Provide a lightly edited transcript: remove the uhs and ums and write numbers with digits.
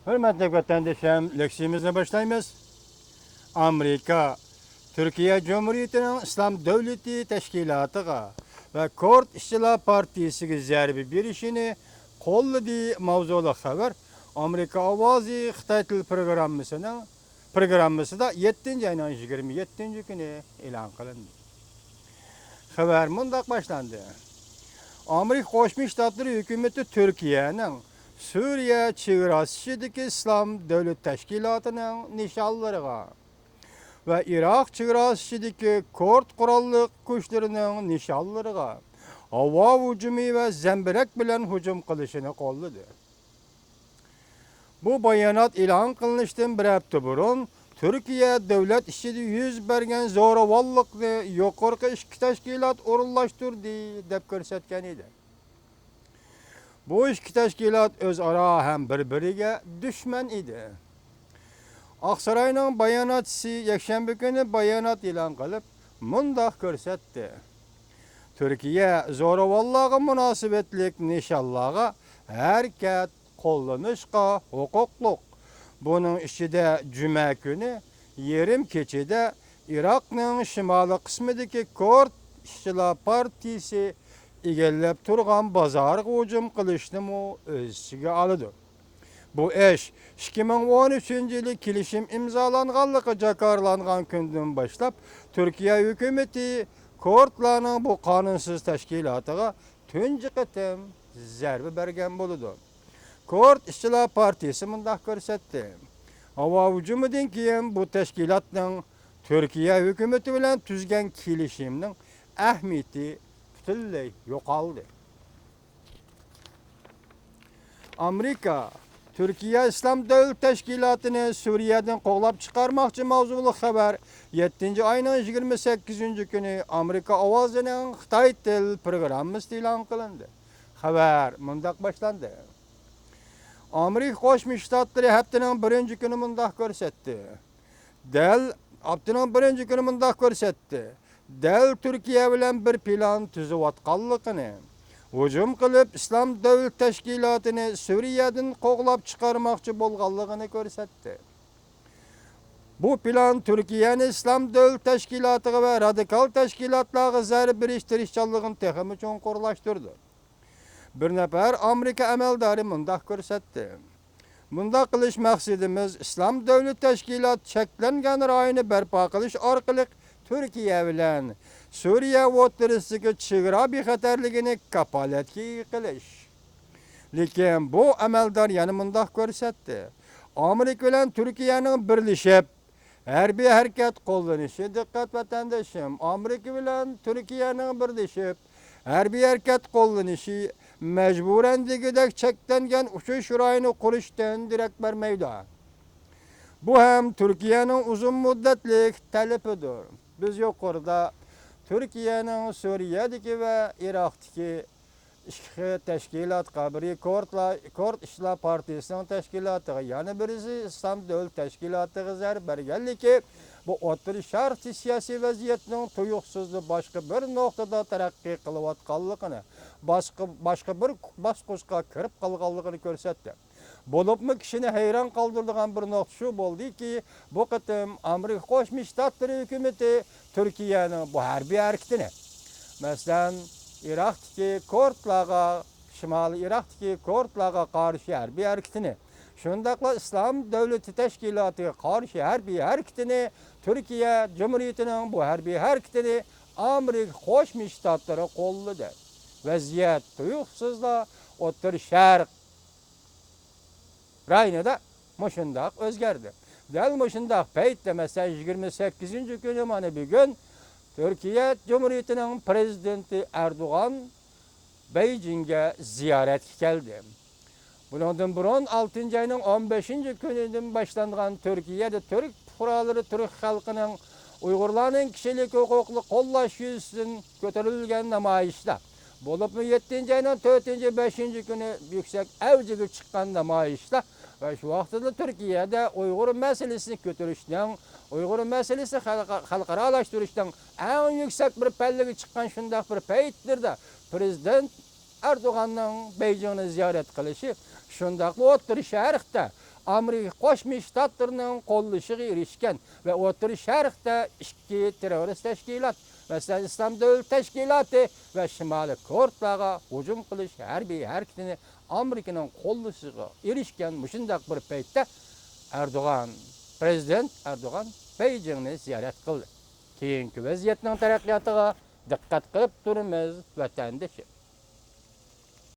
Hürmetli vatandaşlarım, leksiyimize başlayımız. Amerika, Türkiye Cumhuriyeti'nin İslam Devleti Teşkilatı'na ve Kurt İşçiler Partisi'ne zerbi bir işini kolladığı mavzulu haber. Amerika Avazı Xitay Dil programımızda 7. ayının 27. günü ilan kılındı. Haber mundak başlandı. Amerika Koşmuş Ştatları hükümeti Türkiye'nin Suriye çevrasındaki İslam Devlet Teşkilatı'nın nişanlarına ve Irak çevrasındaki Kurt Kurallık güçlerinin nişanlarına hava hücumu ve zemberek bilen hücum kılışını kolladı. Bu bayanat ilan kılınıştan bir hafta burun Türkiye devlet işçide yüz bergen zoravallıklı yukarı işki teşkilat orunlaştırdı dep görsetken idi. Bu işki teşkilat özara hem birbiriga düşman idi. Aksaray'ın bayanatçısı yakşembe günü bayanat ilan kılıp mundaq görsetdi. Türkiye zoravallığa münasebetlik nişanlığa herket kullanışqa hukukluk. Bunun içinde cüme günü yerim keçide Irak'ın şimalı kısmındaki Kurt İşçiler Partisi egellep turgan bazarga hücum kılışını mu özüge alıdı. Bu eş 2013-yılı kilişim imzalanğanlığı jakarlanğan günden başlap Türkiye hükümeti Kurtlarning bu kanunsuz teşkilatıga tunji qitim zerbe bergen boludu. Kurt İşçiler Partisi mundaq görsetdi. Hava hücumundan keyin bu teşkilatning Türkiye hükümeti bilen tüzgen kilişimning ahmiyeti butunlay yo'qoldi. Amerika Türkiye İslam Devlet Teşkilatı'nı Suriye'den qoğlap çıkarmakçı mavzulu haber 7. ayının 28. günü Amerika Ovazı'nın Xitay Dil programması ilan kılındı. Haber mundaq başlandı. Amerika Koşmuş Ştatları haftanın birinci günü mundaq görsetdi. Haftanın birinci günü mundaq görsetdi. Türkiye bilen bir plan tüzüp atqanlığını, hücum kılıp İslam Devlet Teşkilatı'nı Suriye'den qoğlap çıkarmakçı bolğanlığını görsetdi. Bu plan Türkiye'nin İslam Devlet Teşkilatı ve radikal teşkilatlarına zerbi birleştirişçiliğini texmi çoğunqurlaştırdı. Bir nefer Amerika emeldarı mundaq görsetdi. Bunda qilish maqsadimiz İslam Devlet Teşkilatı cheklangan rayını berpa qilish orqali Türkiye bilan Suriye o'rtasidagi chegara bexatarligini kapolatga qilish. Lekin bu amaldor yana mundaq ko'rsatdi. Amerika bilan Türkiye'nin birlashib harbiy harakat qo'llanishi diqqat vatandoshim. Amerika bilan Türkiye'nin birlashib harbiy harakat qo'llanishi mecburen degidek çeklengen uçuş rayını kuruştan direkt vermeydi. Bu hem Türkiye'nin uzun müddetlik talebidir. Biz yukarıda Türkiye'nin Suriye'deki ve Irak'taki işki teşkilat kabri Kurt İşçiler Partisi'nin teşkilatı yani birisi İslam Devlet Teşkilatı zar bergenli ki bu otur şart siyasi vaziyetinin tuyuksuzluğu başka bir noktada terakki kılıvatkallıqını başka bir basquşqa kirip qalğanlığını görsetdi. Bolupmu kişini hayran kaldırdıgan bir nokta şu boldu ki bu qitim Amerika Koşmuş Ştatları hükümeti Türkiye'nin bu harbiy hareketini mesela Irak'taki Kurtlarga, Şimali Irak'taki Kurtlarga karşı harbiy hareketini, şundaqla İslam Devleti Teşkilatı'ya karşı harbiy hareketini, Türkiye Cumhuriyeti'nin bu harbiy hareketini Amerika Koşmuş Ştatları qolladı. Vaziyet tuyuqsuzla O'rta Sharq rayonida mushundaq o'zgardi. Dal mushundaq paytda mesela 28. günü mana bugun Türkiye Cumhuriyeti'nin prezidenti Erdoğan Beijing'e ziyaret geldi. Bundan burun 6. ayının 15. gününden başlanған Türkiye'de Türk fuqaroları Türk halkının Uygurların kişilik hukuklu qollaş yüzünden götürülgen namayişte. Bolup 7. ayının 4. 5. günü yüksek evcigi çıkan namayişte ve şu vaxtda Türkiye'de Uygur meselesini götürüşten, Uygur meselesi halkaralaştırıştan en yüksek bir pellegi çıkan şundaq bir peyttir de Prezident Erdoğan'ın Beijing'ini ziyaret kılışı şundaqlı O'rta Sharqda Amerika Qo'shma Shtatlarining qo'llashiga erishgan va O'rta Sharqda ikki terrorist tashkilot, masalan Islom davlat tashkiloti va Shimoliy Koreyaga hujum qilish harbiy harakatini Amerikaning qo'llashiga erishgan mushundaq bir paytda Prezident Erdo'g'an Beijingni ziyorat qildi. Keyingi vaziyatning taraqqiyotiga diqqat qilib turamiz vatandoshlar.